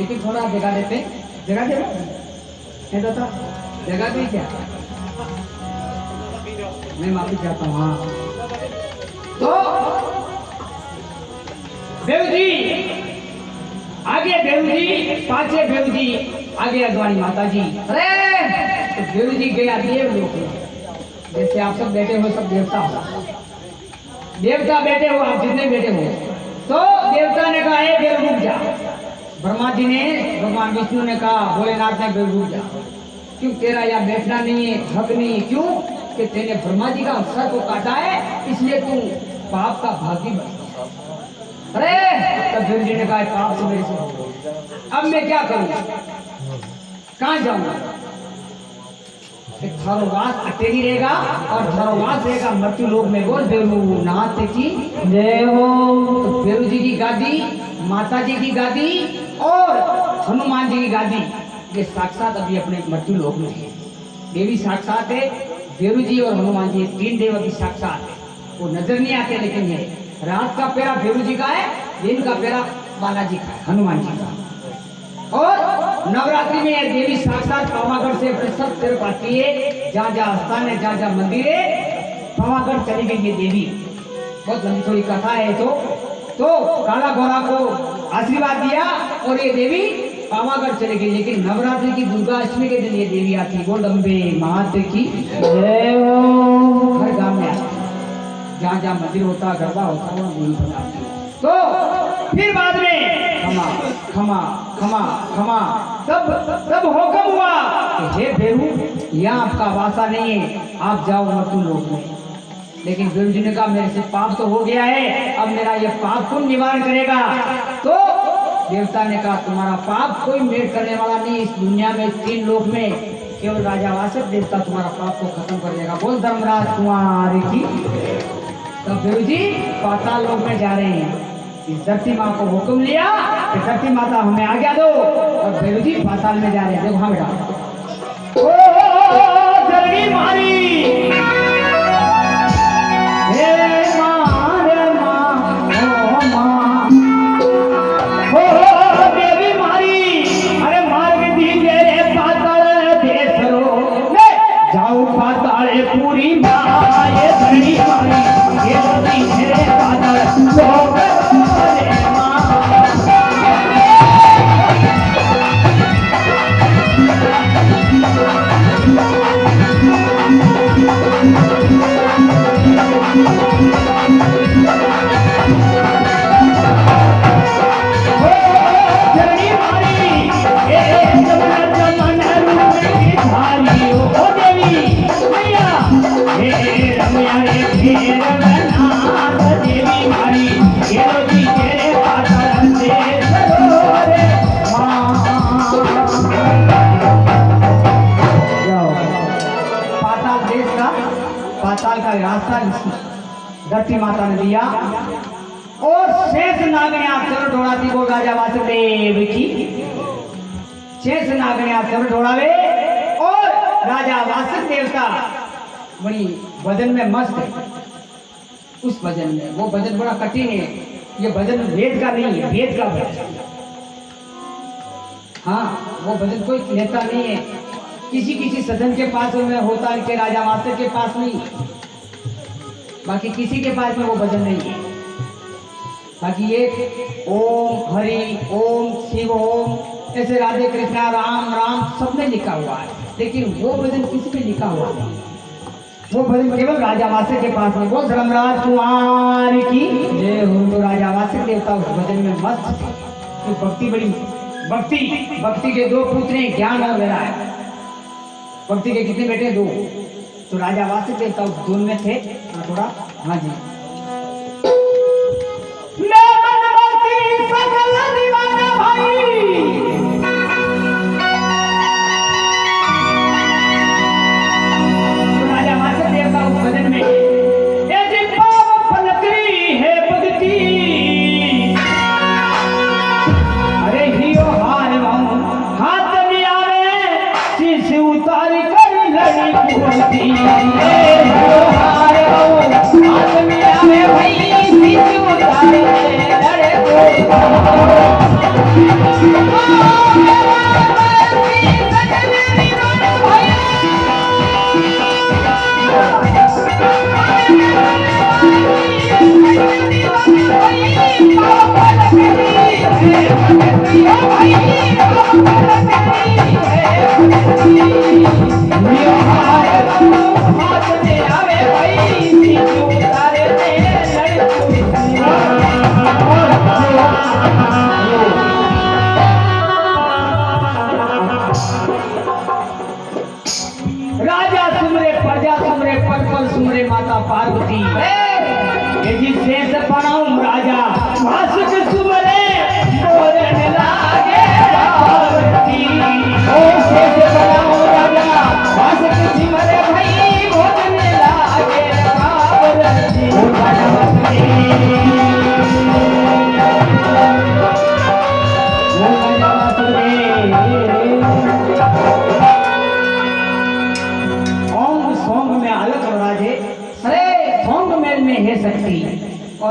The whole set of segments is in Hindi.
लेकिन थोड़ा जगह देते, जगह दे नहीं तो जगह भी क्या, मैं माफी चाहता हूँ। हाँ तो देव जी आगे, देव जी पाछे, देव जी आगे अगवानी माता जी। अरे तो देव जी गया देव लोक में, जैसे आप सब बैठे हो सब देवता हो, देवता बैठे हो आप जितने बैठे हो। तो देवता ने कहा है देव रुक जा, ब्रह्मा जी ने, भगवान विष्णु ने कहा भोलेनाथ ने देव रुक जा, क्यों तेरा यहाँ बैठना नहीं है, हक नहीं है, क्यों कि तेने ब्रह्मा जी का सर को काटा है, इसलिए तू पाप का भागी बन। अरे तब देव जी ने कहा पाप तो मेरे से, अब मैं क्या करूं, कहां जाऊंगा, थारोवास अकेली रहेगा और थारोवास रहेगा मृत्यु लोक में। बोल देवनाथ की जय हो। तो देव जी की गादी, माता जी की गादी और हनुमान जी की गादी, ये साक्षात अभी अपने मृत्यु लोक में है। देवी साक्षात है, देव जी और हनुमान जी, तीन देव अभी साक्षात है, वो नजर नहीं आते लेकिन है। रात का पेरा देव जी का है, दिन का पेरा बालाजी का है, हनुमान जी का। और नवरात्रि में देवी साक्षात पावागढ़ से अपने सब तरफ आती है, जहाँ जहाँ स्थान है, जहाँ जहाँ मंदिर है, पावागढ़ चली गई ये देवी। बहुत लंबी थोड़ी कथा है। तो काला घोड़ा को आशीर्वाद दिया और ये देवी पावागढ़ चली गई। लेकिन नवरात्रि की दुर्गा अष्टमी के दिन ये देवी आती है। गोल्ड अम्बे माता की जय हो। हर गांव में आती है, जहाँ जहाँ मंदिर होता, गरबा होता, वहाँ देवी बनाती है। तो फिर बाद में खमा खमा खमा खमा, तब हुक्म हुआ कि हे देवू, यहाँ आपका वासा नहीं है, आप जाओ मृत्यु लोक में। लेकिन देव जी ने कहा मेरे से पाप तो हो गया है, अब मेरा ये पाप कौन निवारण करेगा। तो देवता ने कहा तुम्हारा पाप कोई मेट करने वाला नहीं, इस दुनिया में तीन लोक में केवल राजा वासव देवता तुम्हारा पाप को खत्म कर देगा। बोल धर्मराज कुमार की। तब देव जी पाताल लोक में जा रहे हैं। इस धरती माँ को हुक्म लिया कि धरती माता हमें आज्ञा दो, और देव जी पाताल में जा रहे हैं। देखो हाँ बेटा, ओ धरणी मारी हे माँ रे माँ, ओ माँ हो देवी मारी, अरे मार्ग दीजिए रे पाताल देश रो, जाओ पाताल पूरी माँ, ये धरणी मारी ये मेरे पाताल पाताल का रास्ता धरती माता ने दिया। और शेष नागण्या चल ढोड़ाती बोल राजा वासुदेव की। शेष नागण्या चल ढोड़ावे और राजा वासुदेव का बड़ी भजन में मस्त है। उस भजन में, वो भजन बड़ा कठिन है, ये भजन वेद का नहीं है, वेद का भजन। हाँ वो भजन कोई लेता नहीं है, किसी किसी सदन के पास में होता है, के राजा मास्टर के पास नहीं, बाकी किसी के पास में वो भजन नहीं है। बाकी ये ओम हरि ओम शिव ओम ऐसे राधे कृष्णा राम राम सब में लिखा हुआ है, लेकिन वो भजन किसी में लिखा हुआ नहीं। वो भजन केवल राजा वासक के पास में। बोल धर्मराज कुमार की जय हो। तो राजा वासक देवता उस भजन में मस्त थे। तो भक्ति बड़ी, भक्ति के दो पुत्र हैं, ज्ञान और वैराग्य। भक्ति के कितने बेटे? दो। तो राजा वासक देवता उस दोनों में थे। थोड़ा हाँ जी, Oh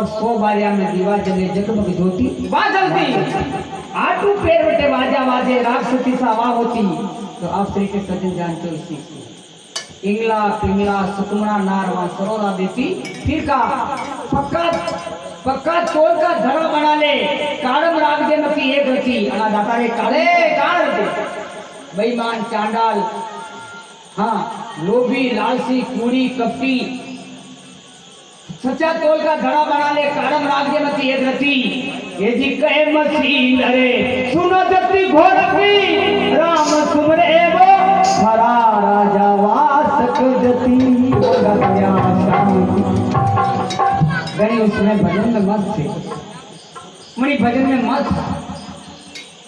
और 100 बारिया में दीवा जले जगमग ज्योति बाजलती आटू पैर बटे बाजा बाजे राग सती सा आवा होती। तो आप श्री के सज्जन जानते हो इस चीज को। इंगला पिंगला सुकुमरा नारवा सरोरा देती फिर का पक्का तोल का धरा बना ले काड़म राग दे मकी एक रखी अना दाता रे काले काड़ दे बेईमान चांडाल हाँ लोभी लालसी कूड़ी कपटी सच्चा तोल का धड़ा बना ले काड़म राग दे मकी एक रखी ये जी कहे मसीन अरे सुनो जति घोरकी राम सुमरे वो हरा राजा वासक जति गणी उसमें भजन में मस्त थे मणि भजन में मस्त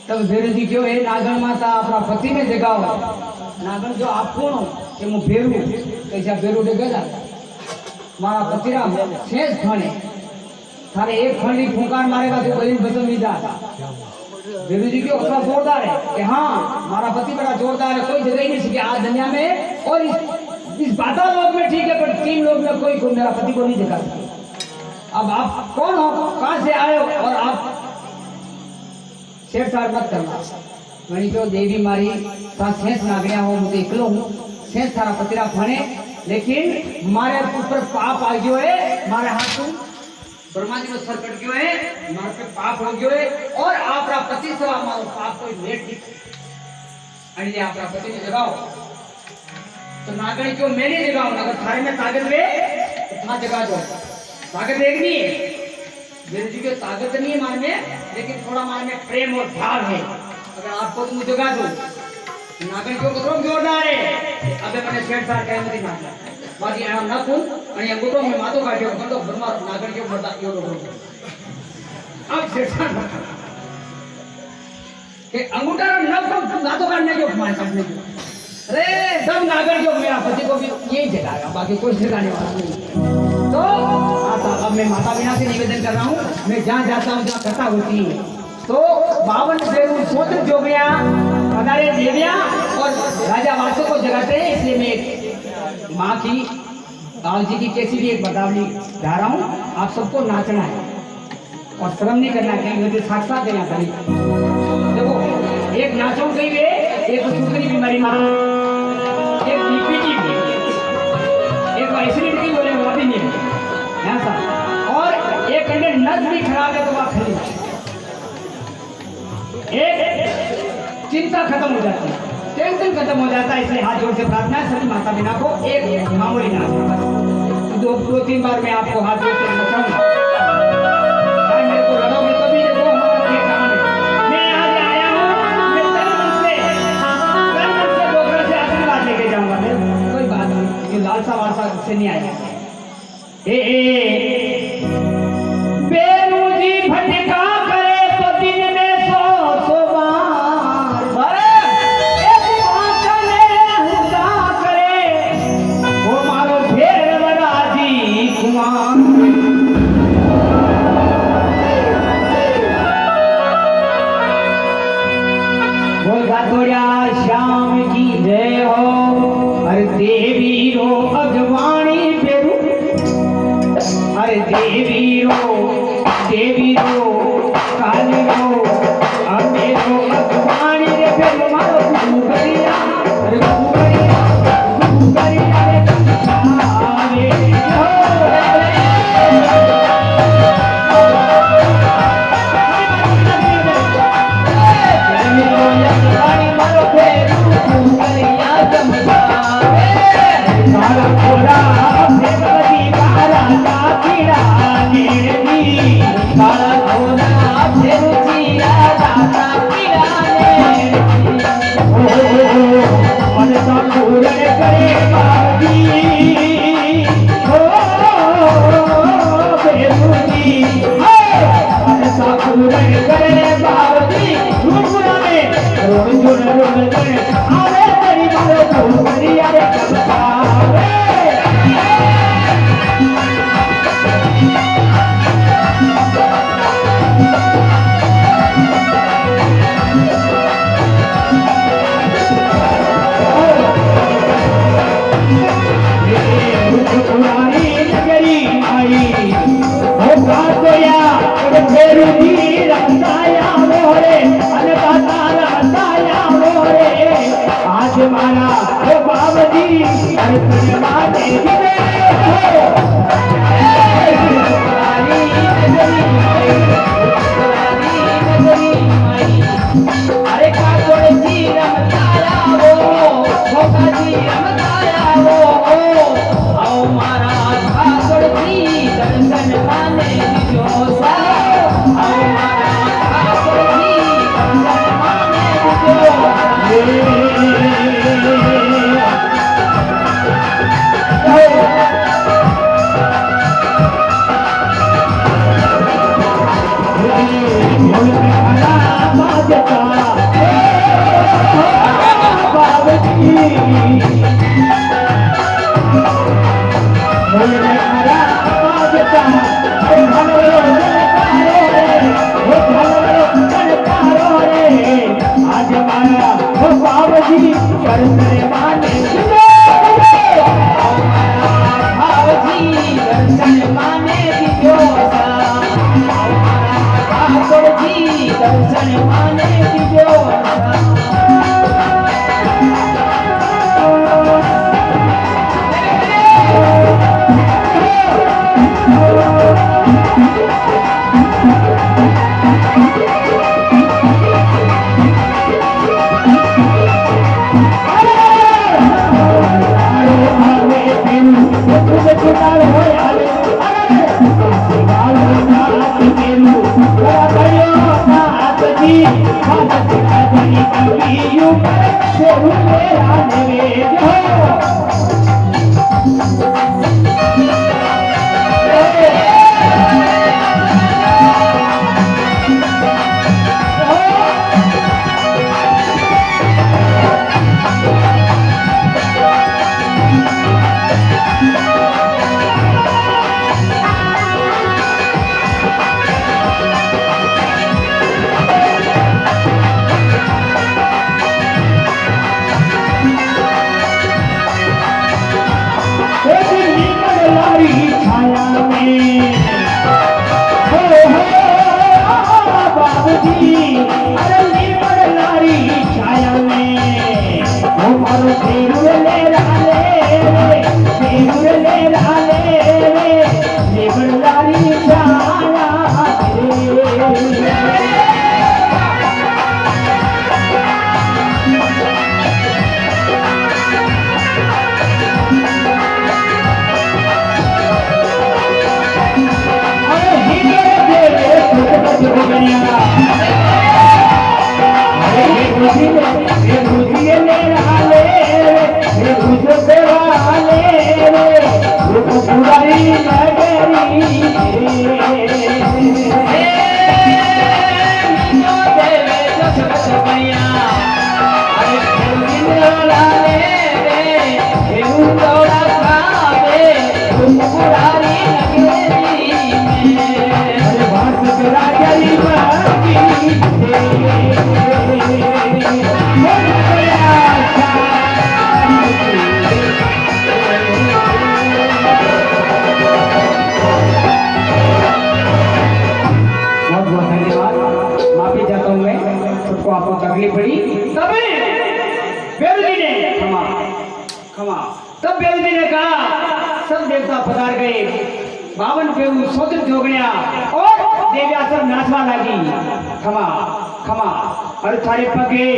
तब भेरू जी क्यों है नागण माता अपना पति ने जगाओ नागण जो आप कौन हो कि मैं भेरू कैसा भेरू डेगा मारा पतिराम शेष खाने थारे एक खंडी फूंकार मारेगा तो कोई बचन नहीं जाता। भेरू जी क्यों अपना जोरदार है कि हाँ हमारा पति बड़ा जोरदार है कोई जगह ही नहीं सके आज दुनिया में और इस पाताल लोक में ठीक है पर 3 लोग में कोई मेरा पति को नहीं जगा सके। अब आप कौन हो कहां से आए हो और आप छेड़छाड़ मत करना मणि तो देवी मारी शेष नागरिया हो मुझे इकलो हूँ शेष थारा पतिरा फणे लेकिन मारे ऊपर पाप आ गयो है मारे हाथ ब्रह्मा जी में सर कट गयो है मारे पे पाप हो गयो है और आपरा पति से मारो पाप कोई लेट नहीं आपरा पति ने जगाओ तो नागरिक क्यों मैंने जगाओ अगर थारे में ताकत वे इतना जगा दो ताकत एक नहीं है भेरू जी की ताकत नहीं है मान में लेकिन थोड़ा मान में प्रेम और भाव है अगर आपको तो मुझे जगा दो नागण क्यों करो जोरदार है अबे मैंने छेड़छाड़ कह मत मारना बाकी आम ना कौन आणि अंगूठो में मातो काढ्यो तो ब्रह्मा नागण क्यों मरता यो रो अब छेड़छाड़ के अंगूठा न को मातो काटने जो मान काटने जो अरे सब नागण क्यों मेरा पति को भी यही जगाएगा बाकी कोई जगाने वाला नहीं। तो अब मैं माता बिना से निवेदन कर रहा हूँ मैं जहाँ जाता हूँ जहाँ कथा होती है तो 52 भेरू सोच जोगिया पधारे देविया और राजा वासों को जगाते हैं इसलिए मैं माँ की बाल जी की कैसी भी एक बदावली गा रहा हूँ आप सबको नाचना है और श्रम नहीं करना है मुझे साक्षात देना करी देखो एक नाचो गई वे एक सुखरी बीमारी माँ एक बीपी की एक एसिडिटी की बोले वो भी नहीं है सर और एक अंडे नस भी खराब है तो वहाँ खरीद एक चिंता खत्म हो जाती है टेंशन खत्म हो जाता है इसलिए हाथ जोड़ से प्रार्थना है सभी माता पिता को एक मामूली नाच 2-3 बार मैं आपको हाथ जोड़ के नचाऊंगा मेरे को लड़ोगे तो भी देखो हमारा ये काम है मैं आज आया हूँ मैं तन मन से डोगरा से आशीर्वाद लेके जाऊंगा मैं कोई बात नहीं ये लालसा वालसा से नहीं आएगा भेरू जी भटका करे तो दिन में 100 बार एक बात ने हुदा करे वो मारो भेर बड़ा जी कुमार बोलगा तोड़ा श्याम की जय हो हर देवी रो अगवाणी भेरू हर देवी रो काली रो अम्बे रो अगवाणी रे भेरू मारो गुगरिया रे गुगरिया गुगरिया रे काले Oh God! अरे काकोड़ जी रमताया वो भोका जी रमताया वो आओ मारा काकोड़ जी दर्शन माने जो सा आओ मारा काकोड़ जी दर्शन माने जो दर्शन माने जो तकलीफ पड़ी तभी बेलजी ने क्षमा क्षमा तब बेलजी ने कहा सब देवता पधार गए 52 पेरू सोचन जोगणिया और देविया सब नाचवा लगी क्षमा क्षमा और थारे पगे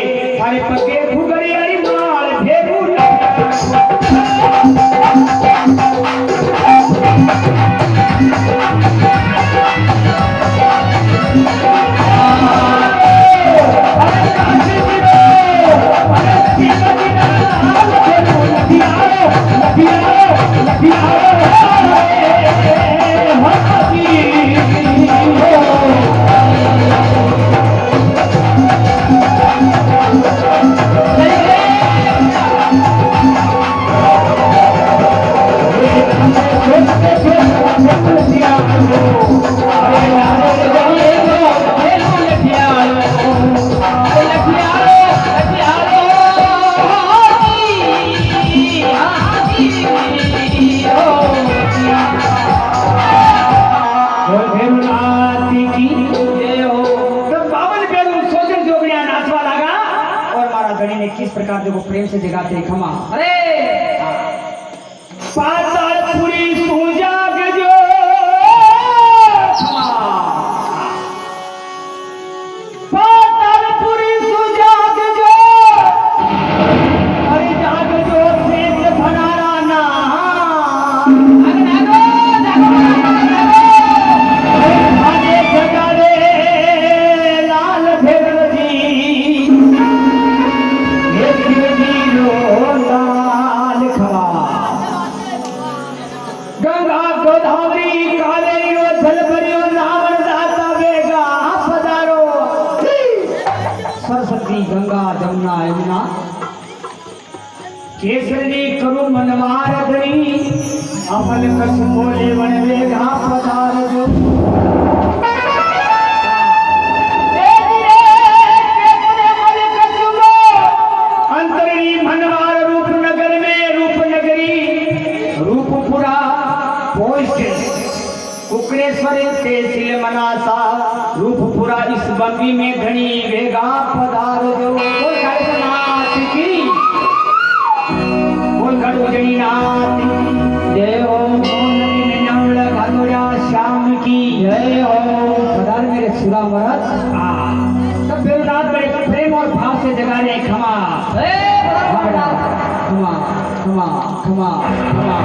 फुगरी अरी माल भेरू किस प्रकार देखो प्रेम से जगाते क्षमा अरे पातालपुरी सुजाग जो पातालपुरी सुजाग जो अरे जाग जो शेष भंडारा ना गंगा गोदावरी कावेरी जल भरियो रावण दाता वेगा पधारो सरस्वती गंगा जमुना यमुना केसरी करु मनवार धरी अपन कछ बोले वन वेगा पधारो अंतरी मनवार रूपनगर में रूपनगरी रूपपुरा कुकरेश्वर तहसील मनासा रूपपुरा इस बंगी में घनी वेगा पधार जो नाथ की बोल गढ़ नाथ जय ओम घाटोया श्याम की जय ओम पधार मेरे सुरा मरत तब बेरुनाथ बड़े प्रेम और भाव से जगा रहे खमा खमा खमा खमा खमा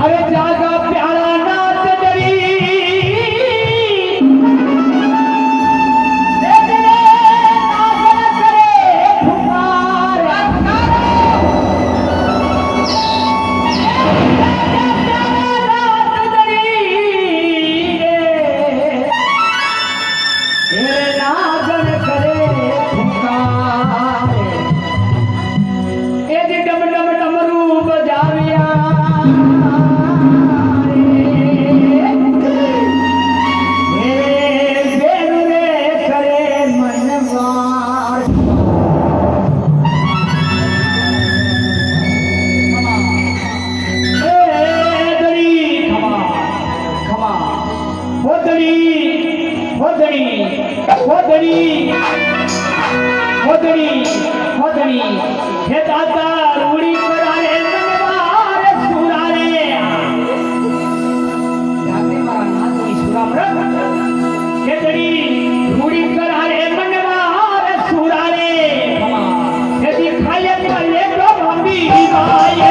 अरे जागा प्यारा नाथ जरी हे दाता रूड़ी करारे मनवार सुरारे जागने मारा नाथ की सुरामरत हे दड़ी रूड़ी करारे मनवार सुरारे हे दिखाए पले तो भाभी आए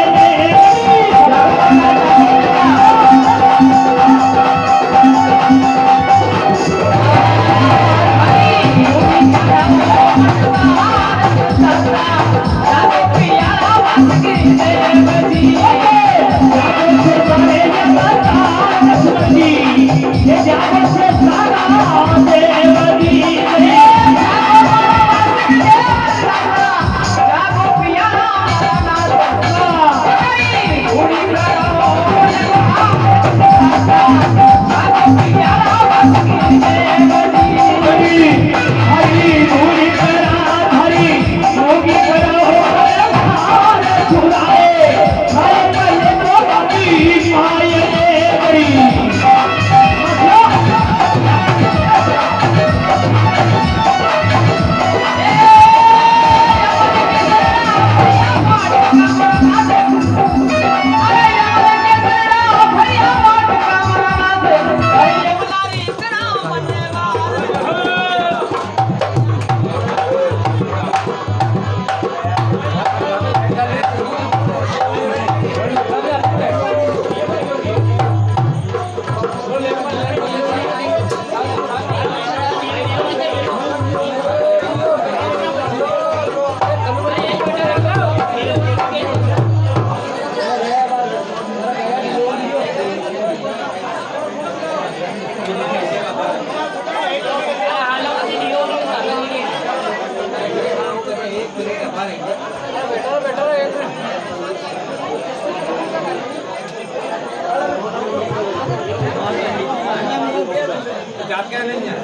जात क्या नहीं है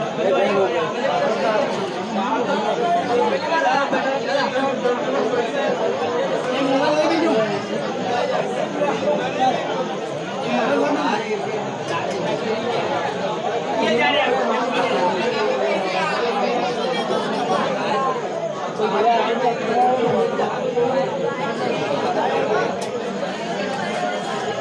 ये